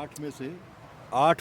8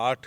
8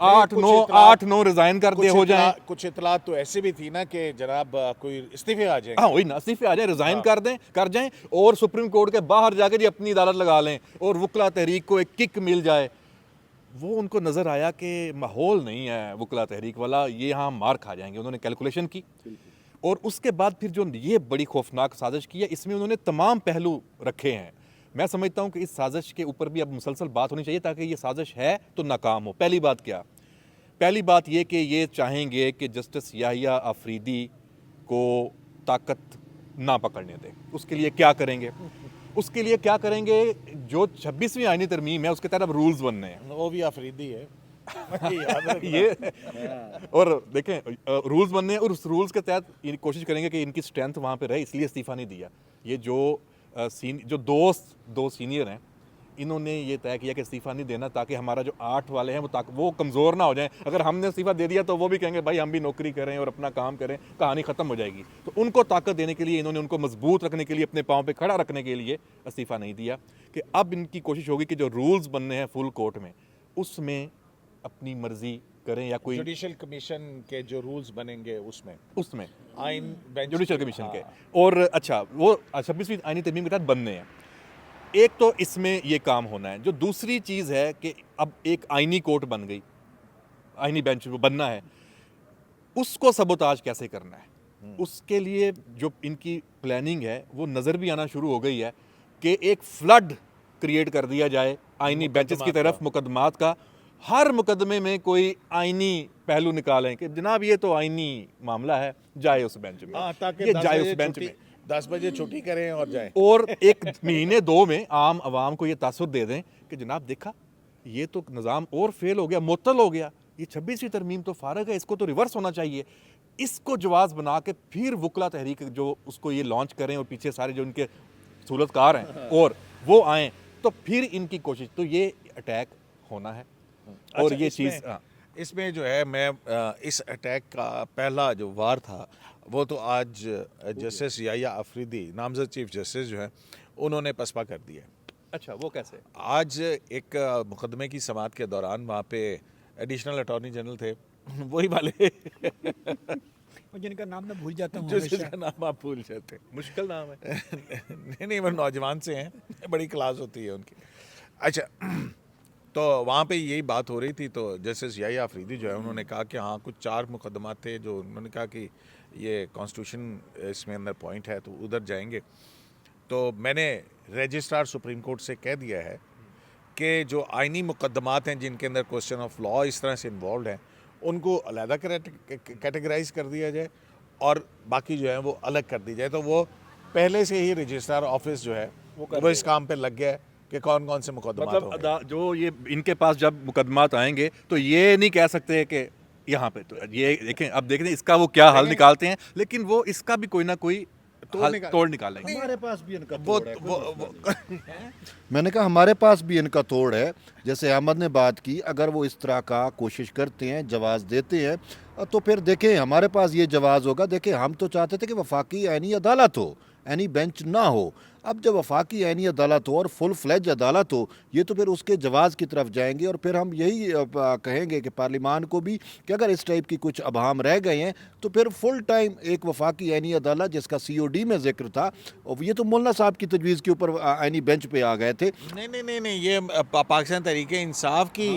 8-9 resign कर दे हो जाए। कुछ इतलात तो ऐसी भी थी ना कि जनाब कोई इस्तीफे आ जाएंगे। हाँ वही ना, इस्तीफे आ जाए, रिजाइन कर जाएं और सुप्रीम कोर्ट के बाहर जाकर ये अपनी अदालत लगा लें और वकला तहरीक को एक किक मिल जाए। वो उनको नज़र आया कि माहौल नहीं है वकला तहरीक वाला, ये यहाँ मार खा जाएंगे। उन्होंने कैलकुलेशन की और उसके बाद फिर जो ये बड़ी खौफनाक साजिश की है, इसमें उन्होंने तमाम पहलू रखे हैं। मैं समझता हूँ कि इस साजिश के ऊपर भी अब मुसलसल बात होनी चाहिए ताकि ये साजिश है तो नाकाम हो। पहली बात क्या? पहली बात ये कि ये चाहेंगे कि जस्टिस याहिया आफरीदी को ताकत ना पकड़ने दे। उसके लिए क्या करेंगे? उसके लिए क्या करेंगे? जो 26वीं आईनी तरमीम है उसके तहत अब रूल्स बनने हैं। वो भी अफरीदी है याद रखना। ये और देखें रूल्स बनने हैं और उस रूल्स के तहत ये कोशिश करेंगे कि इनकी स्ट्रेंथ वहाँ पे रहे, इसलिए इस्तीफ़ा नहीं दिया। ये जो दो सीनियर हैं, इन्होंने ये तय किया कि इस्तीफ़ा नहीं देना ताकि हमारा जो 8 वाले हैं वो कमज़ोर ना हो जाएं। अगर हमने इस्तीफ़ा दे दिया तो वो भी कहेंगे भाई हम भी नौकरी करें और अपना काम करें, कहानी ख़त्म हो जाएगी। तो उनको ताकत देने के लिए इन्होंने उनको मजबूत रखने के लिए, अपने पाँव पे खड़ा रखने के लिए इस्तीफ़ा नहीं दिया। कि अब इनकी कोशिश होगी कि जो रूल्स बनने हैं फुल कोर्ट में, उसमें अपनी मर्जी करें या कोई जुडिशल कमीशन के जो रूल्स बनेंगे उसमें आइन बेंच जुडिशल कमीशन के। और अच्छा वो 26वीं आईनी तरमीम के तहत बनने हैं। एक तो इसमें ये काम होना है। जो दूसरी चीज़ है कि अब एक आईनी कोर्ट बन गई, आईनी बेंच बनना है, उसको सबोताज कैसे करना है, उसके लिए जो इनकी प्लानिंग है वो नज़र भी आना शुरू हो गई है कि एक फ्लड क्रिएट कर दिया जाए आईनी बेंचेस की तरफ मुकदमात का। हर मुकदमे में कोई आईनी पहलू निकालें कि जनाब ये तो आईनी मामला है, जाए उस बेंच में, ताकि ये जाए उस बेंच में, 10 बजे छुट्टी करें और जाएं। और एक महीने 2 में आम आवाम को ये तासुर दे दें कि जनाब देखा ये तो निज़ाम और फेल हो गया, मुअत्तल हो गया, ये 26वीं तरमीम तो फारग है, इसको तो रिवर्स होना चाहिए। इसको जवाज़ बना के फिर वकला तहरीक जो उसको ये लॉन्च करें और पीछे सारे जो इनके सहूलतकार हैं और वो आएँ, तो फिर इनकी कोशिश तो ये अटैक होना है। और अच्छा, ये चीज़ इसमें जो है मैं इस अटैक का पहला जो वार था वो तो आज जस्टिस याहिया अफरीदी नामजद चीफ जस्टिस जो है उन्होंने पसपा कर दिया। अच्छा वो कैसे? आज एक मुकदमे की समाअत के दौरान वहाँ पे एडिशनल अटॉर्नी जनरल थे वही वाले जिनका नाम मैं भूल जाता हूँ जिसका नाम आप भूल जाते। मुश्किल नाम है। नहीं वो नौजवान से हैं, बड़ी क्लास होती है उनकी। अच्छा तो वहाँ पे यही बात हो रही थी, तो जस्टिस याहिया अफरीदी जो है उन्होंने कहा कि हाँ कुछ 4 मुकदमात थे जो उन्होंने कहा कि ये कॉन्स्टिट्यूशन इसमें अंदर पॉइंट है तो उधर जाएंगे। तो मैंने रजिस्ट्रार सुप्रीम कोर्ट से कह दिया है कि जो आइनी मुकदमात हैं जिनके अंदर क्वेश्चन ऑफ लॉ इस तरह से इन्वॉल्व हैं उनको अलहदा कैटेगराइज कर दिया जाए और बाकी जो है वो अलग कर दी जाए। तो वो पहले से ही रजिस्ट्रार ऑफिस जो है वो इस काम पे लग गया है कि कौन कौन से मुकदमात होंगे। मतलब जो ये इनके पास जब मुकदमात आएंगे तो ये नहीं कह सकते कि यहाँ पे तो ये देखें, अब देखें इसका वो क्या हल निकालते हैं, लेकिन वो इसका भी कोई ना कोई तोड़ निकालेंगे। हमारे पास भी इनका वो तोड़ है। मैंने कहा हमारे पास भी इनका तोड़ है। जैसे अहमद ने बात की, अगर वो इस तरह का कोशिश करते हैं, जवाब देते हैं, तो फिर देखें हमारे पास ये जवाब होगा। देखें हम तो चाहते थे कि वफाकी आईनी अदालत हो, आईनी बेंच ना हो। अब जब वफाकी आईनी अदालत हो और फुल फ्लेज अदालत हो, ये तो फिर उसके जवाब की तरफ जाएंगे। और फिर हम यही कहेंगे कि पार्लिमान को भी कि अगर इस टाइप की कुछ अबहाम रह गए हैं तो फिर फुल टाइम एक वफाकी आईनी अदालत जिसका COD में जिक्र था, और ये तो मौलाना साहब की तजवीज़ के ऊपर आईनी बेंच पे आ गए थे। नहीं ये पाकिस्तान तहरीक इंसाफ की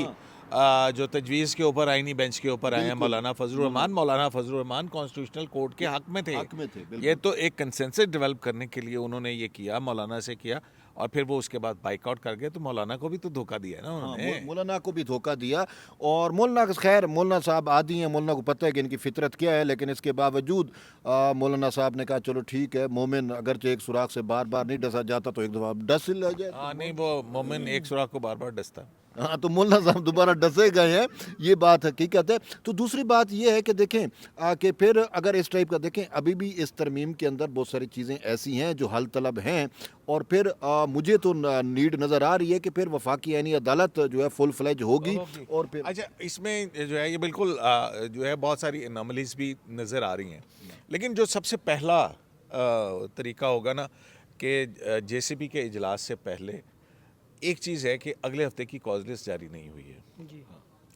जो तजवीज़ के ऊपर आईनी बेंच के ऊपर आए हैं मौलाना फजलुर रहमान कॉन्स्टिट्यूशनल कोर्ट के हक में थे। ये तो एक कंसेंसस डेवलप करने के लिए उन्होंने ये किया, मौलाना से किया, और फिर वो उसके बाद बाइकआउट कर गए। तो मौलाना को भी तो धोखा दिया ना उन्होंने। मौलाना को भी धोखा दिया। और मौलाना खैर मौलाना साहब आदी हैं, मौलाना को पता है कि इनकी फितरत क्या है, लेकिन इसके बावजूद मौलाना साहब ने कहा चलो ठीक है, मोमिन अगरचे एक सुराख से बार बार नहीं डसा जाता तो एक दफ़ा डस ले जाए। हाँ नहीं वो मोमिन एक सुराख को बार बार डसता। हाँ तो मौलाना साहब दोबारा डसे गए हैं, ये बात हकीकत है। तो दूसरी बात ये है कि देखें कि फिर अगर इस टाइप का देखें, अभी भी इस तरमीम के अंदर बहुत सारी चीज़ें ऐसी हैं जो हल तलब हैं। और फिर मुझे तो नीड नज़र आ रही है कि फिर वफाकी यानी अदालत जो है फुल फ्लेज होगी। और फिर अच्छा इसमें जो है ये बिल्कुल जो है बहुत सारी एनोमलीज भी नज़र आ रही हैं, लेकिन जो सबसे पहला तरीका होगा ना कि JCB के इजलास से पहले एक चीज़ है कि अगले हफ्ते की कॉज लिस्ट जारी नहीं हुई है। जी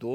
2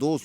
2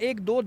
1-2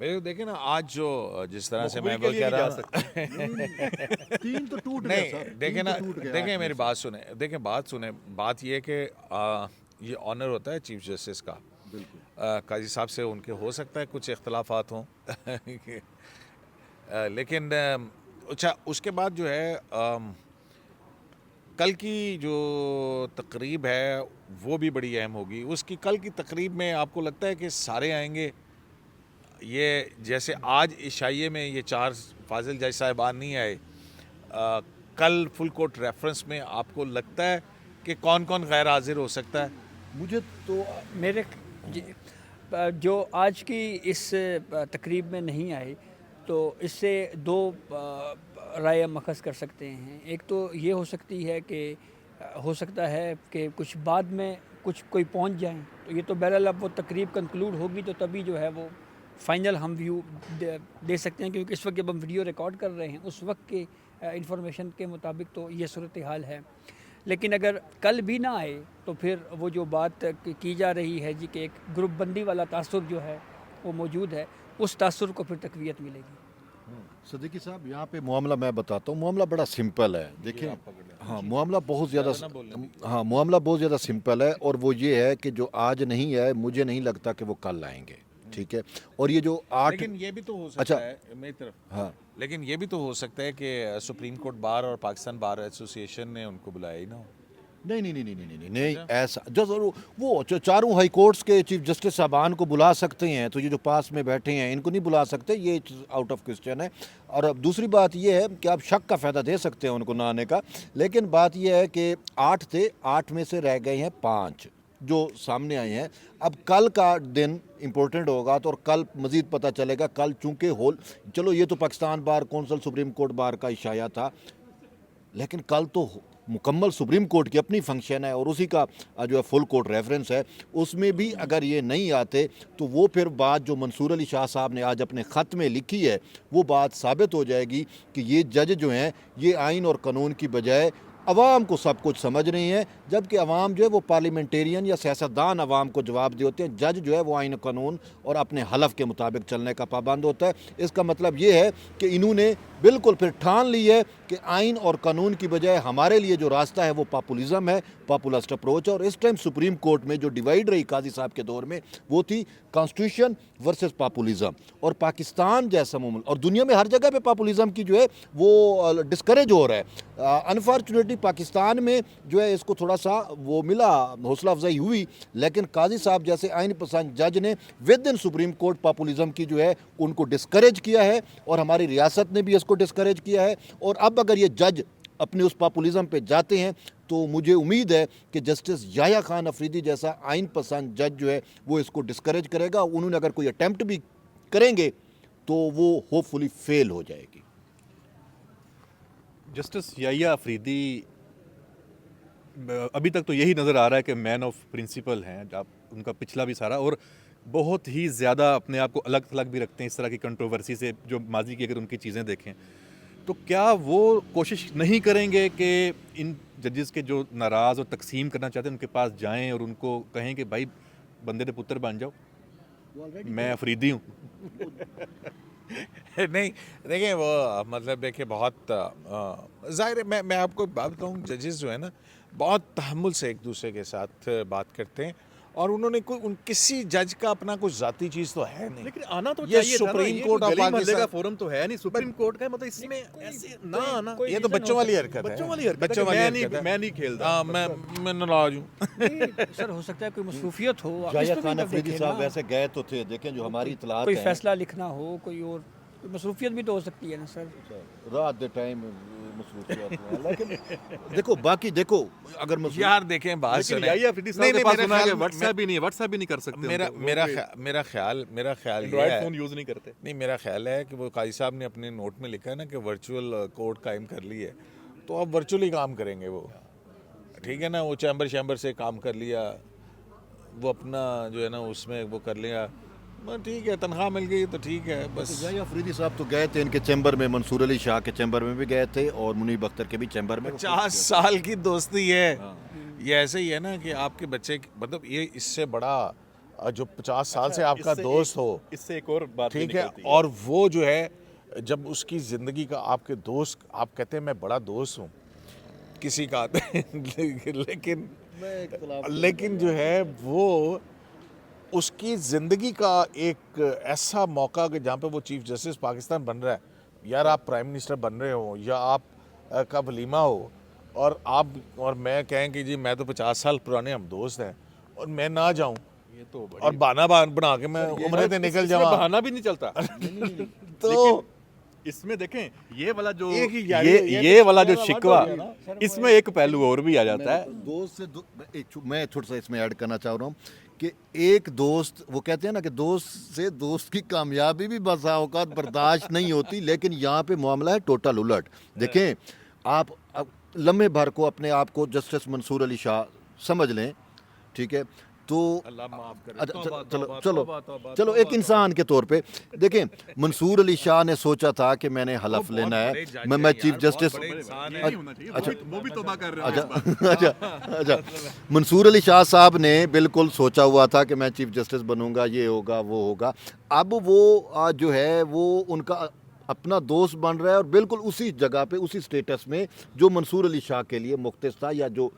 मेरे को देखे ना आज जो जिस तरह से मैं मुखबिर वो के लिए कह नहीं रहा जा हूँ तीन तो टूट गए नहीं सर, देखें तीन ना, तो टूट गए देखें आठ मेरी में बात सुने, देखें बात सुने, बात ये है कि ये ऑनर होता है चीफ जस्टिस का। काजी साहब से उनके हो सकता है कुछ इख्तलाफात हों लेकिन अच्छा उसके बाद जो है कल की जो तकरीब है वो भी बड़ी अहम होगी। उसकी कल की तकरीब में आपको लगता है कि सारे आएंगे, ये जैसे आज इशाइये में ये 4 फाजिल जज साहिबान नहीं आए, कल फुल कोर्ट रेफरेंस में आपको लगता है कि कौन कौन गैर हाजिर हो सकता है? मुझे तो मेरे जो आज की इस तकरीब में नहीं आए तो इससे दो राय मखज़ कर सकते हैं। एक तो ये हो सकती है कि हो सकता है कि कुछ बाद में कुछ कोई पहुंच जाएं, तो ये तो बहरहाल अब वो तकरीब कंक्लूड होगी तो तभी जो है वो फाइनल हम व्यू दे सकते हैं, क्योंकि इस वक्त जब हम वीडियो रिकॉर्ड कर रहे हैं उस वक्त के इंफॉर्मेशन के मुताबिक तो ये सूरत हाल है। लेकिन अगर कल भी ना आए तो फिर वो जो बात की जा रही है जी कि एक ग्रुप बंदी वाला तासुर जो है वो मौजूद है, उस तासुर को फिर तकवीत मिलेगी। सदीकी साहब यहाँ पे मामला मैं बताता हूँ, मामला बड़ा सिंपल है। देखिए हाँ, मामला बहुत ज़्यादा मामला बहुत ज़्यादा सिंपल है, और वो ये है कि जो आज नहीं है मुझे नहीं लगता कि वो कल आएंगे, ठीक है। और ये जो 8 लेकिन ये भी तो हो सकता अच्छा, है मेरी तरफ, हाँ लेकिन ये भी तो हो सकता है कि सुप्रीम कोर्ट बार और पाकिस्तान बार एसोसिएशन ने उनको बुलाया ही ना हो। नहीं नहीं नहीं नहीं नहीं नहीं नहीं ऐसा जो वो चारों हाई कोर्ट्स के चीफ जस्टिस साहबान को बुला सकते हैं, तो ये जो पास में बैठे हैं इनको नहीं बुला सकते, ये आउट ऑफ क्वेश्चन है। और अब दूसरी बात ये है कि आप शक का फ़ायदा दे सकते हैं उनको ना आने का, लेकिन बात ये है कि 8 थे, 8 में से रह गए हैं 5 जो सामने आए हैं। अब कल का दिन इम्पोर्टेंट होगा, तो और कल मज़ीद पता चलेगा। कल चूँकि चलो ये तो Pakistan bar council supreme court bar का इशाया था, लेकिन कल तो मुकम्मल सुप्रीम कोर्ट की अपनी फंक्शन है और उसी का जो है फुल कोर्ट रेफरेंस है। उसमें भी अगर ये नहीं आते तो वो फिर बात जो मंसूर अली शाह साहब ने आज अपने ख़त में लिखी है वो बात साबित हो जाएगी कि ये जज जो हैं ये आइन और कानून की बजाय अवाम को सब कुछ समझ रही हैं, जबकि अवाम जो है वो पार्लियामेंटेरियन या सियासतदान अवाम को जवाब दे होते हैं। जज जो है वो आइन कानून और अपने हलफ के मुताबिक चलने का पाबंद होता है। इसका मतलब ये है कि इन्होंने बिल्कुल फिर ठान ली है कि आइन और कानून की बजाय हमारे लिए जो रास्ता है वो पॉपुलिज्म है, पॉपुलिस्ट अप्रोच है। और इस टाइम सुप्रीम कोर्ट में जो डिवाइड रही काजी साहब के दौर में वो थी कॉन्स्टिट्यूशन वर्सेस पॉपुलिज्म। और पाकिस्तान जैसा मुल्क और दुनिया में हर जगह पे पॉपुलिज्म की जो है वो डिस्करेज हो रहा है। अनफॉर्चुनेटली पाकिस्तान में जो है इसको थोड़ा सा वो मिला, हौसला अफजाई हुई, लेकिन काजी साहब जैसे आइन पसंद जज ने with in supreme court populism की जो है उनको डिस्करेज किया है, और हमारी रियासत ने भी इसको डिस्करेज किया है। और अब अगर ये जज अपने उस पॉपुलिज्म पे जाते हैं तो मुझे उम्मीद है कि जस्टिस याह्या खान अफरीदी जैसा आइन पसंद जज जो है वो इसको डिस्करेज करेगा। उन्होंने अगर कोई अटेम्प्ट भी करेंगे तो वो होपफुली फेल हो जाएगी। जस्टिस याह्या अफरीदी अभी तक तो यही नज़र आ रहा है कि मैन ऑफ प्रिंसिपल हैं, आप उनका पिछला भी सारा, और बहुत ही ज़्यादा अपने आप को अलग थलग भी रखते हैं इस तरह की कंट्रोवर्सी से। जो माजी की अगर उनकी चीज़ें देखें तो क्या वो कोशिश नहीं करेंगे कि इन जजेस के जो नाराज़ और तकसीम करना चाहते हैं उनके पास जाएं और उनको कहें कि भाई बंदे दे पुत्र बन जाओ, मैं अफरीदी हूँ। नहीं देखिए वो मतलब देखिए बहुत ज़ाहिर है, मैं आपको बात बताऊँ, जजेस जो है ना बहुत तहम्मुल से एक दूसरे के साथ बात करते हैं, और उन्होंने किसी जज का अपना कुछ ज़ाती चीज़ तो है नहीं। लेकिन आना तो ये चाहिए था ना, सुप्रीम ये कोर्ट कोई ऑफ गली मोहल्ले का पाकिस्तान फोरम तो है नहीं, सुप्रीम कोर्ट का, मतलब इसमें ऐसे ना आना, ये तो बच्चों वाली हरकत है, बच्चों वाली हरकत है बच्चों कि वाली हरकत है। मैं नहीं खेलता। हाँ, मैं नाराज हूँ। नहीं, सर हो सकता है कोई मसरूफियत हो, आप याह्या इस पे खान भी अफरीदी देखें साहब ना। वैसे गए तो थे, देखें जो हमारी इतलात कोई हैं फैसला लिखना हो, कोई और मसरूफियत भी तो हो सकती है ना सर। रात दे टाइम मसरूफियत हैं। लेकिन देखो बाकी देखो अगर यार देखें बात लेकिन सुने, याह्या अफरीदी साहब के पास सुना है कि व्हाट्सएप भी नहीं कर सकते, मेरा ख्याल ये एंड्रॉइड है, फोन यूज़ नहीं करते। नहीं मेरा ख्याल है कि वो काजी साहब ने अपने नोट में लिखा है ना कि वर्चुअल कोर्ट कायम कर ली है, तो अब वर्चुअली काम करेंगे वो, ठीक है ना। वो चैम्बर से काम कर लिया, वो अपना जो है ना उसमें वो कर लिया, ठीक है, तनख्वाह मिल गई तो ठीक है बस। याह्या अफरीदी साहब तो गए थे इनके चैम्बर में, मंसूर अली शाह के चैम्बर में भी गए थे और मुनीब अख्तर के भी चैम्बर में। 50 साल की दोस्ती है। ये ऐसे ही है ना कि आपके बच्चे मतलब ये इससे बड़ा जो 50 साल से आपका इससे दोस्त हो, इससे एक और बात भी ठीक है, निकलती है। और वो जो है जब उसकी ज़िंदगी का आपके दोस्त, आप कहते हैं मैं बड़ा दोस्त हूँ किसी का लेकिन जो है वो उसकी ज़िंदगी का एक ऐसा मौका कि जहाँ पे वो चीफ जस्टिस पाकिस्तान बन रहा है, यार आप प्राइम मिनिस्टर बन रहे हो या आप का वलीमा हो और आप और मैं कहें कि जी मैं तो 50 साल पुराने हम दोस्त हैं और मैं ना जाऊं ये तो बड़ी- और बना बना के मैं उम्र से निकल इसमें जाऊं, बहाना भी नहीं चलता। तो इसमें देखें ये वाला जो एक ही यारी- ये वाला जो तो शिकवा, हो गया ना। इसमें एक पहलू और भी आ जाता है। दोस्त से मैं थोड़ा सा इसमें ऐड करना चाह रहा हूँ कि एक दोस्त, वो कहते हैं ना कि दोस्त से दोस्त की कामयाबी भी बसा औकात बर्दाश्त नहीं होती, लेकिन यहाँ पे मामला है टोटल उलट। देखें आप लम्हे भर को अपने आप को जस्टिस मंसूर अली शाह समझ लें, ठीक है, तो अल्लाह माफ करे। अच्छा, तौबा, चलो तौबा, चलो तौबा, तौबा, चलो तौबा, एक इंसान के तौर पे देखें, मंसूर अली शाह ने सोचा था कि मैंने हलफ बहुत लेना बड़े है, जज मैं हैं चीफ यार, जस्टिस बहुत बड़े इंसान ये हैं। नहीं होना चाहिए। अच्छा। वो भी तौबा कर रहे हो। अच्छा अच्छा मंसूर अली शाह साहब ने बिल्कुल सोचा हुआ था कि मैं चीफ जस्टिस बनूंगा, ये होगा वो होगा। अब वो जो है वो उनका अपना दोस्त बन रहा है और बिल्कुल उसी जगह पे, उसी स्टेटस में जो मंसूर अली शाह के लिए मुख्तस था, या जो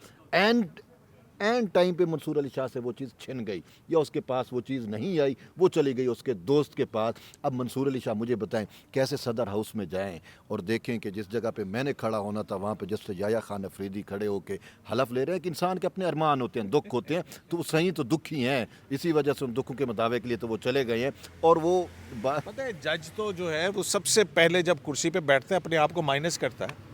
एंड टाइम पे मंसूर अली शाह से वो चीज़ छिन गई या उसके पास वो चीज़ नहीं आई, वो चली गई उसके दोस्त के पास। अब मंसूर अली शाह मुझे बताएं कैसे सदर हाउस में जाएं और देखें कि जिस जगह पे मैंने खड़ा होना था वहाँ पे जस्टिस याया खान अफरीदी खड़े होकर हलफ ले रहे हैं कि इंसान के अपने अरमान होते हैं, दुख होते हैं, तो वो सही तो दुखी हैं, इसी वजह से उन दुखों के मुताबिक के लिए तो वो चले गए हैं। और वो पता है जज तो जो है वो सबसे पहले जब कुर्सी पे बैठता है अपने आप को माइनस करता है।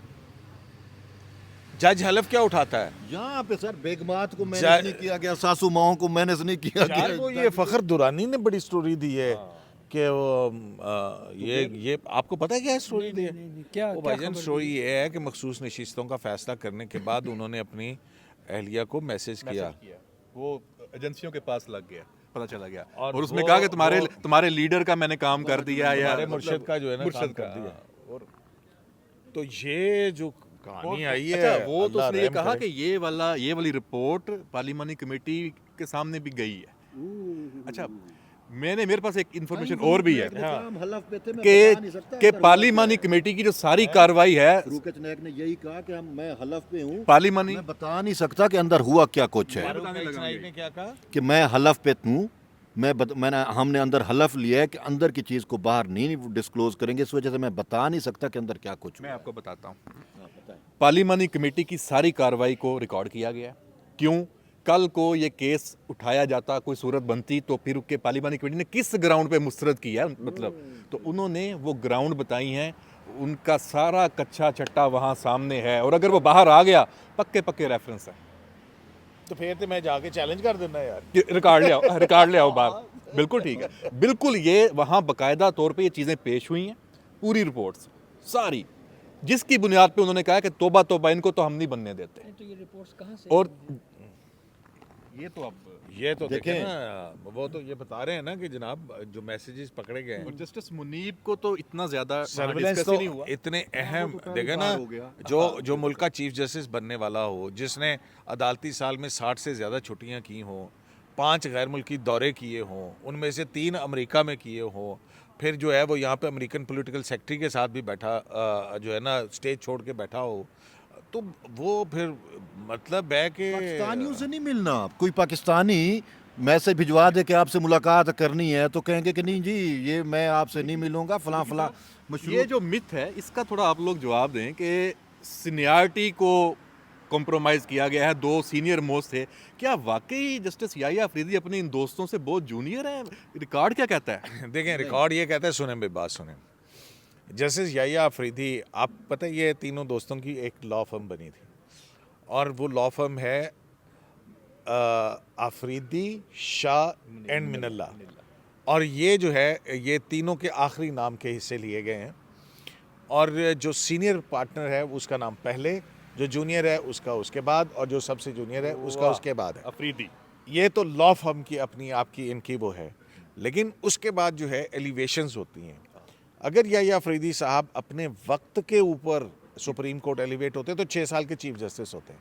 जज हलफ क्या उठाता है? यहाँ पे सर बेगमात को मैनेज जा- नहीं किया गया, सासू माओं को मैनेज नहीं किया यार वो गया। ये फखर दुरानी ने बड़ी स्टोरी दी है कि वो ये आपको पता है क्या स्टोरी दी है? नहीं, क्या वो क्या भाईजान खबर स्टोरी ये है कि मखसूस नशिस्तों का फैसला करने के बाद उन्होंने अपनी अहलिया को मैसेज किया। वो एजेंसियों के पास लग गया, पता चला गया, और और उसमें वो- कहा कि वो- तुम्हारे लीडर का मैंने काम कर दिया, या हमारे मुर्शिद का जो है ना काम मुर्शिद कर का, दिया। और तो ये जो कहानी आई है, अच्छा, वो तो अल्लाह उसने ये रहम कहा करे। कि ये वाली रिपोर्ट पार्लिमानी कमेटी के सामने भी गई है। अच्छा, मेरे पास एक इन्फॉर्मेशन और भी है कि पार्लिमानी कमेटी की जो सारी कार्रवाई है, रूकच नायक ने यही कहा कि मैं हलफ पे हूँ, पार्लिमानी मैं बता नहीं सकता कि अंदर हुआ क्या कुछ है, फारूक नाइक ने क्या कहा? कि मैं हलफ पे हूँ, हमने अंदर हलफ लिया है कि अंदर की चीज़ को बाहर नहीं डिस्क्लोज करेंगे, इस वजह से मैं बता नहीं सकता कि अंदर क्या कुछ मैं हुआ। आपको बताता हूँ। पार्लिमानी कमेटी की सारी कार्रवाई को रिकॉर्ड किया गया है। क्यों? कल को ये केस उठाया जाता, कोई सूरत बनती, तो फिर के पार्लिमानी कमेटी ने किस ग्राउंड पे मुस्तरद किया है, मतलब तो उन्होंने वो ग्राउंड बताई हैं, उनका सारा कच्चा चट्टा वहाँ सामने है, और अगर वो बाहर आ गया पक्के रेफरेंस है। तो फिर तो मैं जाके चैलेंज कर देना यार। कि रिकॉर्ड ले आओ बाहर। बिल्कुल ठीक है, बिल्कुल ये वहाँ बाकायदा तौर पे ये चीज़ें पेश हुई हैं, पूरी रिपोर्ट्स सारी, जिसकी बुनियाद पे उन्होंने कहा कि तौबा तौबा, इनको तो हम नहीं बनने देते। तो ये रिपोर्ट्स कहाँ से और ये तो अब ये तो देखें देखें। ना, वो तो ये बता रहे हैं ना कि जनाब जो मैसेजेस पकड़े गए और हैं, जस्टिस मुनीब को तो इतना ज्यादा सर्विलेंस डिस्कस तो ही नहीं हुआ। इतने अहम तो देखे ना, पार हो गया। जो मुल्क का चीफ जस्टिस बनने वाला हो, जिसने अदालती साल में 60 से ज़्यादा छुट्टियां की हों, 5 गैर मुल्की दौरे किए हों, उनमें से 3 अमेरिका में किए हों, फिर जो है वो यहाँ पे अमेरिकन पॉलिटिकल सेक्रेटरी के साथ भी बैठा जो है ना स्टेज छोड़ के बैठा हो, तो वो फिर मतलब है कि पाकिस्तानियों से नहीं मिलना। कोई पाकिस्तानी मैसेज भिजवा दे कि आपसे मुलाकात करनी है तो कहेंगे कि नहीं जी ये मैं आपसे नहीं मिलूंगा, फलां फलां ये मशरूत। जो मिथ है, इसका थोड़ा आप लोग जवाब दें कि सीनियरिटी को कॉम्प्रोमाइज़ किया गया है, 2 सीनियर मोस्ट थे, क्या वाकई जस्टिस याया अफरीदी अपने इन दोस्तों से बहुत जूनियर हैं? रिकॉर्ड क्या कहता है? देखें रिकॉर्ड ये कहता है, सुने मेरी बात सुने, जस्टिस याया अफरीदी, आप पता है ये तीनों दोस्तों की एक लॉ फर्म बनी थी, और वो लॉ फर्म है अफरीदी, शाह एंड मिनल्ला, और ये जो है ये तीनों के आखिरी नाम के हिस्से लिए गए हैं, और जो सीनियर पार्टनर है उसका नाम पहले, जो जूनियर है उसका उसके बाद, और जो सबसे जूनियर है उसका उसके बाद है। अफरीदी ये तो लॉ फर्म की अपनी आपकी इनकी वो है, लेकिन उसके बाद जो है एलिवेशंस होती हैं। अगर याया अफरीदी साहब अपने वक्त के ऊपर सुप्रीम कोर्ट एलिवेट होते तो 6 साल के चीफ जस्टिस होते हैं,